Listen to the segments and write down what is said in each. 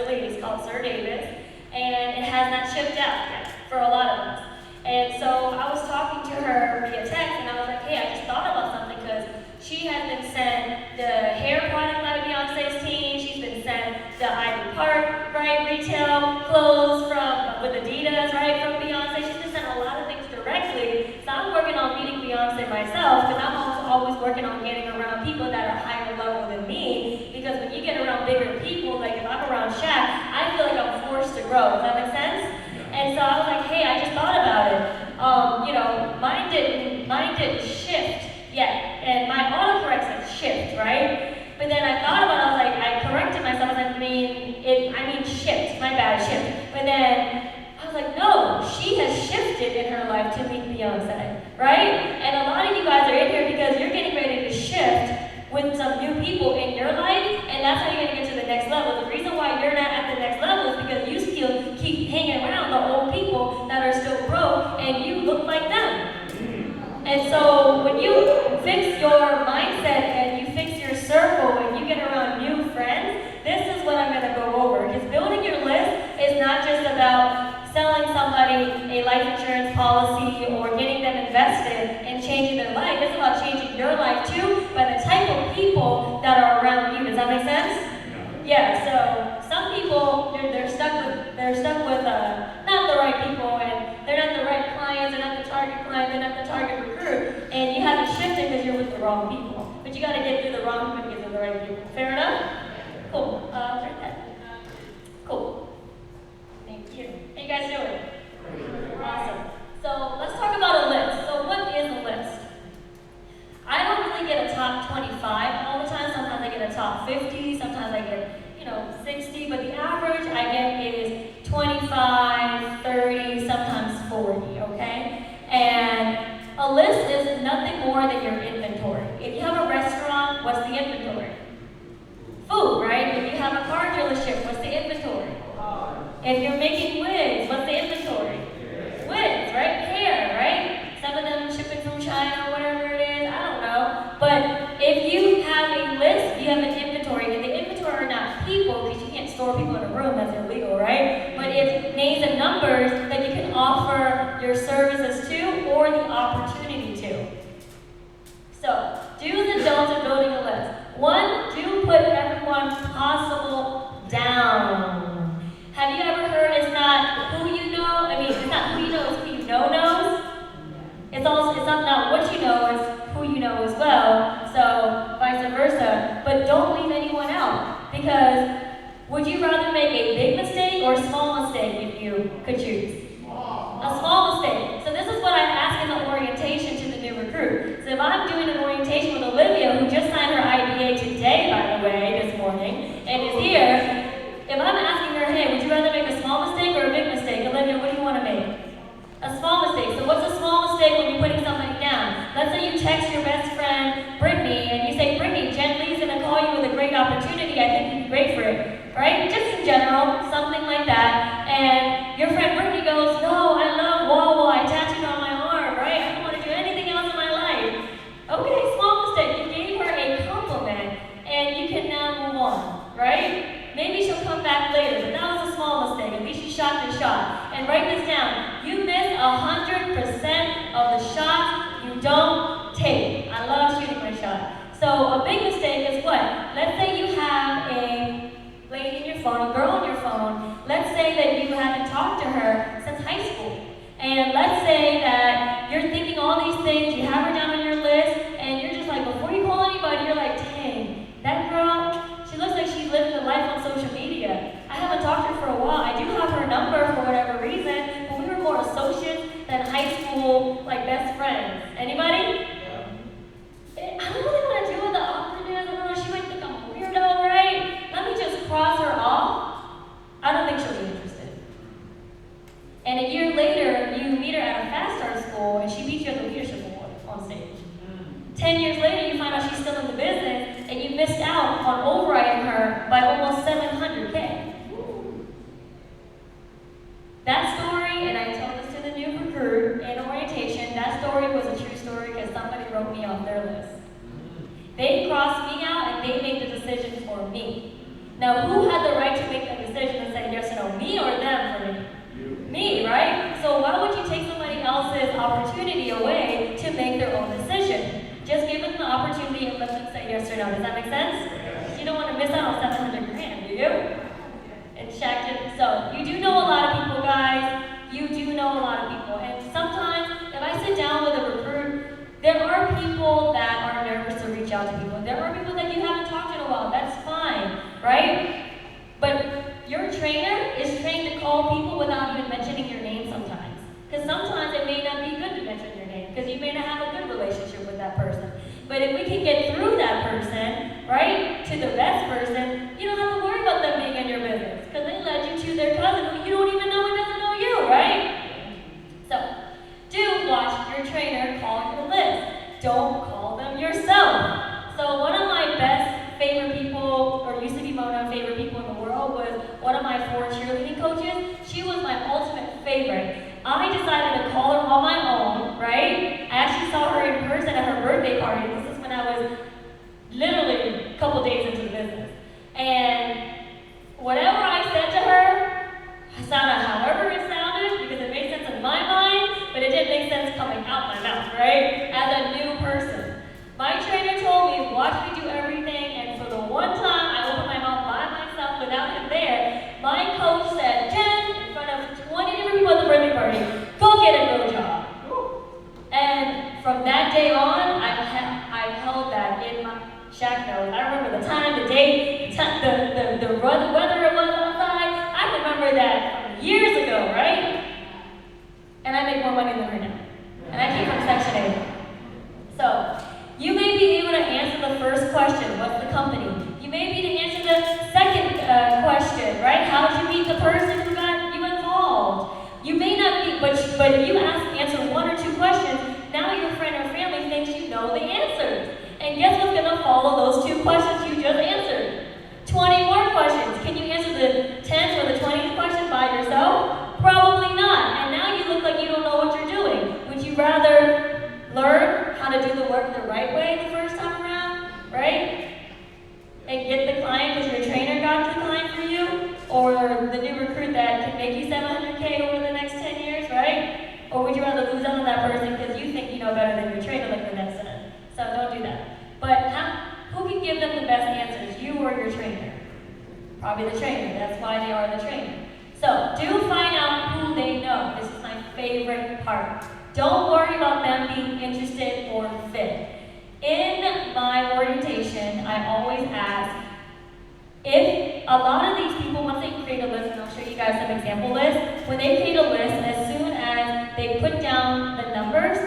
released called Sir Davis, and it has not shipped out yet for a lot of us. And so I was talking to her via text, and I was like, hey, I just thought about something, because she has been sent the hair product by Beyonce's team. She's been sent the Ivy Park, right, retail clothes with Adidas, right, from Beyonce. She's been sent a lot of things directly. So I'm working on meeting Beyonce myself, because I'm also always working on getting around people that are higher level than me. Because when you get around bigger people, like if I'm around Shaq, I feel like I'm forced to grow. Does that make sense? And so I was like, hey, I just thought about it. Mine didn't shift yet, and my autocorrect said shift, right? But then I thought about it, I was like, I corrected myself, I mean shift, my bad, shift. But then I was like, no, she has shifted in her life to meet Beyonce, right? And a lot of you guys are in here because you're getting ready to shift with some new people in your life, and that's how you're gonna get to the next level. The reason why you're not at the next level is because you still keep hanging around the old people that are still broke, and you look like them. And so when you fix your mindset and you fix your circle and you get around new friends, this is what I'm going to go over. Because building your list is not just about selling somebody a life insurance policy or getting them invested and changing their life. It's about changing your life too by the type of people that are around you. Does that make sense? Yeah, so some people, they're stuck with not the right people, and they're not the right clients, they're not the target client, they're not the target recruit, and you haven't shifted because you're with the wrong people. But you got to get through the wrong people to get to the right people. Fair enough? Cool. Turn that. Cool. Thank you. How you guys doing? Awesome. So let's talk about a list. So what is a list? I don't really get a top 25 all the time. Sometimes I get a top 50, sometimes I get 60, but the average I get is 25, 30, sometimes 40, okay? And a list is nothing more than your inventory. If you have a restaurant, what's the inventory? Food, right? If you have a car dealership, what's the inventory? If you're making wigs, what's the inventory? Wigs, right? Hair, right? Some of them shipping from China or whatever it is, I don't know. But if you have a list, you have an inventory, and the inventory are not people, because you can't store people in a room, that's illegal, right? But it's names and numbers that you can offer your services to or the opportunity to. So, do's and don'ts of building a list. One, do put everyone possible down. Have you ever heard it's not who you know? It's not who you know, it's who you know knows. It's not what you know, it's who you know as well. So vice versa. But don't leave anyone out, because would you rather make a big mistake or a small mistake if you could choose? A small mistake. So this is what I ask in the orientation to the new recruit. So if I'm doing an orientation with Olivia, who just signed her IBA today, by the way, this morning, and is here, if I'm asking her, hey, would you rather make a small mistake or a big mistake? Olivia, what do you want to make? A small mistake. So what's a small mistake when you're putting somebody down? Let's say you text your best friend, Brittany, and you say, Brittany, Jen Lee's going to call you with a great opportunity. I think you'd be great for it. Right? Just in general, something like that. And your friend Brittany goes, no, I love Wawa. I tattooed on my arm, right? I don't want to do anything else in my life. Okay, small mistake. You gave her a compliment, and you can now move on, right? Maybe she'll come back later, but that was a small mistake. At least you shot your shot. And write this down. You miss 100% of the shots you don't take. I love shooting my shot. So a big mistake is what? Let's say you have a lady in your phone, a girl on your phone. Let's say that you haven't talked to her since high school. And let's say that you're thinking all these things, you have her down on your list, and you're just like, before you call anybody, you're like, dang, that girl, she looks like she's living a life on social media. I haven't talked to her for a while. I do have her number for whatever reason, but we were more associates than high school, like, best friends. Anybody? I don't really want to deal with the awkwardness. I don't know, she might think I'm a weirdo, right? Let me just cross her off. I don't think she'll be interested. And a year later, you meet her at a fast start school, and she beats you at the leadership award on stage. or no? Does that make sense? You don't want to miss out on 700 grand, do you? And Shaq did. So you do know a lot of people, guys. You do know a lot of people. And sometimes, if I sit down with a recruit, there are people that are nervous to reach out to people. There are people that you haven't talked to in a while. That's fine, right? But your trainer is trained to call people without even mentioning your name sometimes. Because sometimes it may not be good to mention your name, because you may not have a good relationship with that person. But if we can get through that person, right, to the best person, you don't have to worry about them being in your business, because they led you to their cousin who you don't even know and doesn't know you, right? So, do watch your trainer call your list. Don't call them yourself. So one of my best favorite people, or used to be one of my favorite people in the world, was one of my 4 cheerleading coaches. She was my ultimate favorite. I decided to call her on my own, right? I actually saw her in person at her birthday party. This is when I was literally a couple days into the business. And whatever I said to her, I sounded however it sounded, because it made sense in my mind, but it didn't make sense coming out my mouth, right? As a new person. My trainer told me, watch me do everything, and for the one time I opened my mouth by myself without him there, my coach said, Jen, in front of 20 different people at the birthday party, go get a real job. And from that day on, I held that in my Shaq knows. I remember the time, the date, the weather it was outside. I remember that from years ago, right? And I make more money than her now. And I came from Section 8. So, you may be able to answer the first question, what's the company? You may be able to answer the second question, right? How did you meet the person who got you involved? You may not be, but if you answer 1 or 2 questions, now your friend or family thinks you know the answers. And guess what's going to follow those 2 questions you just answered? 20 more questions. Can you answer the 10th or the 20th question by yourself? Probably not. And now you look like you don't know what you're doing. Would you rather learn how to do the work the right way the first time around, right? And get the client because your trainer got the client for you? Or the new recruit that can make you $700K over the next 10 years, right? Or would you rather lose out on that person because you think you know better than your trainer, like the next said? So don't do that. But who can give them the best answers, you or your trainer? Probably the trainer. That's why they are the trainer. So do find out who they know. This is my favorite part. Don't worry about them being interested or fit. In my orientation, I always ask, if a lot of these people, once they create a list, and I'll show you guys some example lists, when they create a list, as soon as they put down the numbers,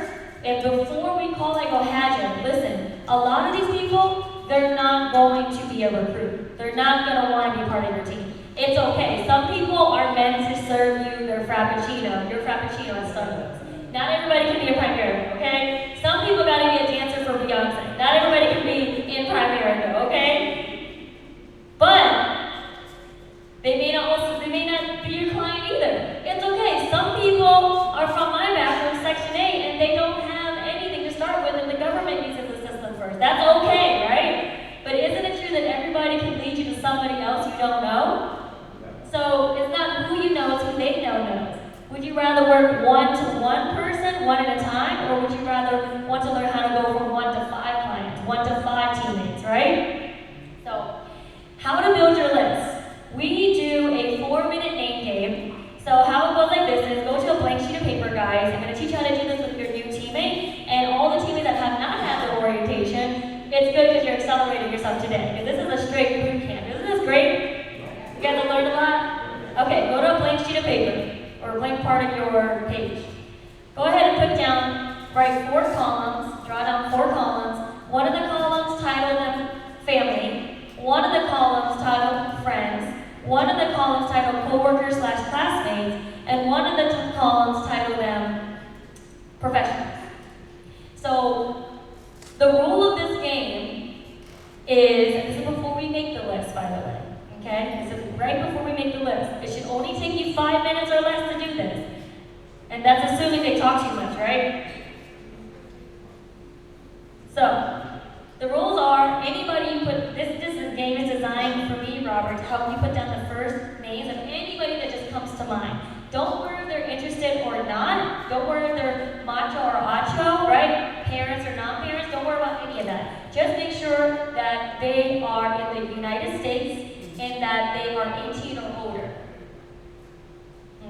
and before we call, I go, Haja, listen, a lot of these people, they're not going to be a recruit. They're not going to want to be part of your team. It's okay. Some people are meant to serve you their Frappuccino, your Frappuccino at Starbucks. Not everybody can be a Primerica, okay? Some people got to be a dancer for Beyonce. Not everybody can be in Primerica, okay? But they may not be your client either. It's okay. Some people are from my background, Section 8, and they don't have anything to start with, and the government uses the system first. That's okay, right? But isn't it true that everybody can lead you to somebody else you don't know? So it's not who you know, it's who they know knows. Would you rather work 1-to-1 person, 1 at a time, or would you rather want to learn how to go from 1 to 5 clients, 1 to 5 teammates, right? So, how to build your list. We do a 4-minute name game. So how it goes like this is, go to a blank sheet of paper, guys. I'm going to teach you how to do this with your new teammate, and all the teammates that have not had the orientation, it's good because you're accelerating yourself today. Because this is a straight boot camp. Isn't this great? You guys have learned a lot? Okay, go to a blank sheet of paper, or a blank part of your page. Go ahead and put down, write 4 columns, draw down 4 columns. One of the columns, title them family. One of the columns, title friends. One of the columns, title coworkers/classmates. And one of the columns, title them professionals. So, the rule of this game is, and this is before we make the list, by the way. Okay? This is right before we make the list. It should only take you 5 minutes or less to do this. And that's assuming they talk too much, right? So, the rules are, anybody you put, this game is designed for me, Robert, to help you put down the first names of anybody that just comes to mind. Don't worry if they're interested or not. Don't worry if they're macho or acho, right? Parents or non-parents, don't worry about any of that. Just make sure that they are in the United States and that they are 18 or older.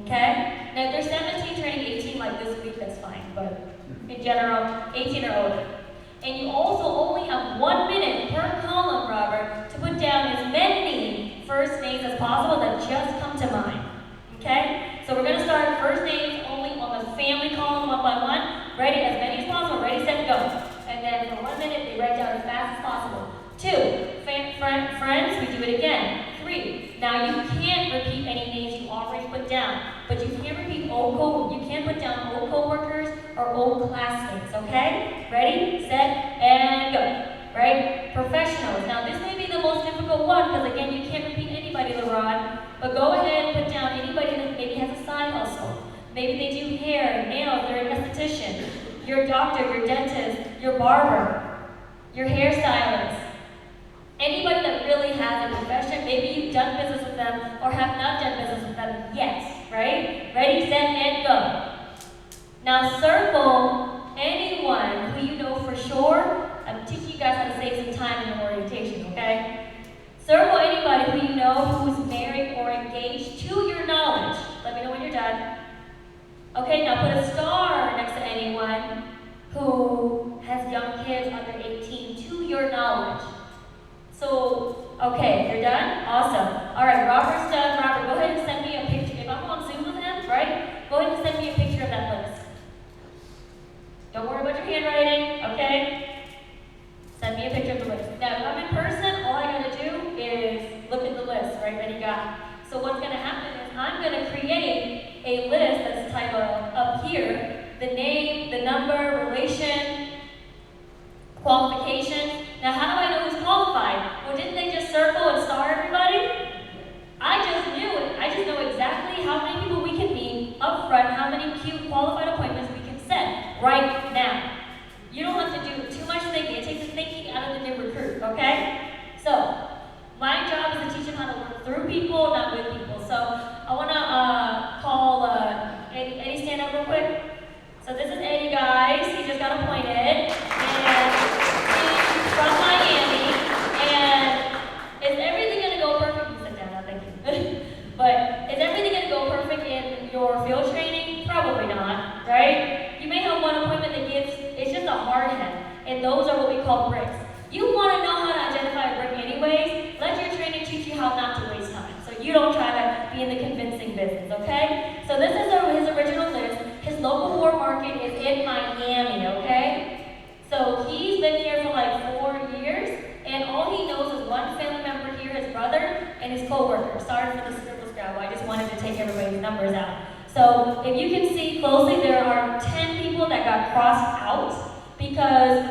Okay? Now, if they're 17 turning 18 like this week, that's fine, but in general, 18 or older. And you also only have 1 minute per column, Robert, to put down as many first names as possible that just come to mind. Okay? So we're going to start first names only on the family column, one by one. Ready? As many as possible. Ready, set, go. And then for 1 minute, they write down as fast as possible. 2, friends, we do it again. 3, now you can't repeat any names you already put down, but you can repeat you can put down old co-workers or old classmates, okay? Ready, set, and go. Right? Professionals. Now this may be the most difficult one, because again, you can't repeat anybody, LeRon, but go ahead and put down anybody that maybe has a side hustle. Maybe they do hair, nails, they're an esthetician, your doctor, your dentist, your barber, your hairstylist. Anybody that really has a profession, maybe you've done business with them or have not done business with them yet, right? Ready, set, and go. Now circle anyone who you know for sure. I'm teaching you guys how to save some time in your orientation, okay? Circle anybody who you know who's married or engaged to your knowledge. Let me know when you're done. Okay, now put a star next to anyone who has young kids under 18 to your knowledge. So, okay, you're done? Awesome. All right, Robert's done. Robert, go ahead and send me a picture. If I'm on Zoom with him, right? Go ahead and send me a picture of that list. Don't worry about your handwriting, okay? Send me a picture of the list. Now, if I'm in person, all I gotta do is look at the list, right, that you got. So what's gonna happen is I'm gonna create a list that's titled up here, the name, the number, relation, qualifications. Now, how do I know who's qualified? Well, didn't they just circle and star everybody? I just knew it. I just know exactly how many people we can meet up front, how many cute qualified appointments we can set right now. You don't have to do too much thinking. It takes the thinking out of the new recruit, okay? So, my job is to teach them how to work through people, not with people. So, I want to call Eddie, stand up real quick. So this is Eddie, guys. He just got appointed. And from Miami, and is everything going to go perfect? You sit down now, thank you. But is everything going to go perfect in your field training? Probably not, right? You may have one appointment that it's just a hard head, and those are what we call bricks. You want to know how to identify a brick anyways, let your trainer teach you how not to waste time, so you don't try to be in the convincing business, okay? So this is his original list. His local war market is in Miami, okay? So he's been here for like 4 years, and all he knows is one family member here, his brother, and his co-worker. Sorry for the scribble scrabble, I just wanted to take everybody's numbers out. So if you can see closely, there are 10 people that got crossed out because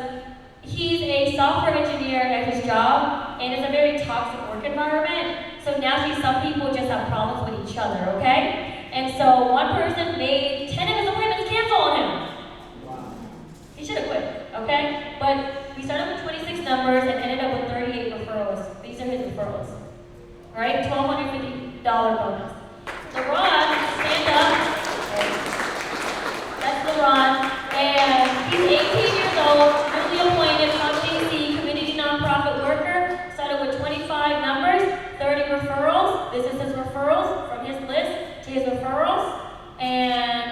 he's a software engineer at his job, and it's a very toxic work environment. So naturally, some people just have problems with each other, okay? And so one person made 10 of his appointments cancel on him. Wow. He should have quit, okay? But we started with 26 numbers and ended up with 38 referrals. These are his referrals. All right, $1,250 bonus. LeRon, stand up. That's LeRon. And he's 18 years old, newly appointed DC community nonprofit worker. Started with 25 numbers, 30 referrals. This is his referrals from his list to his referrals. And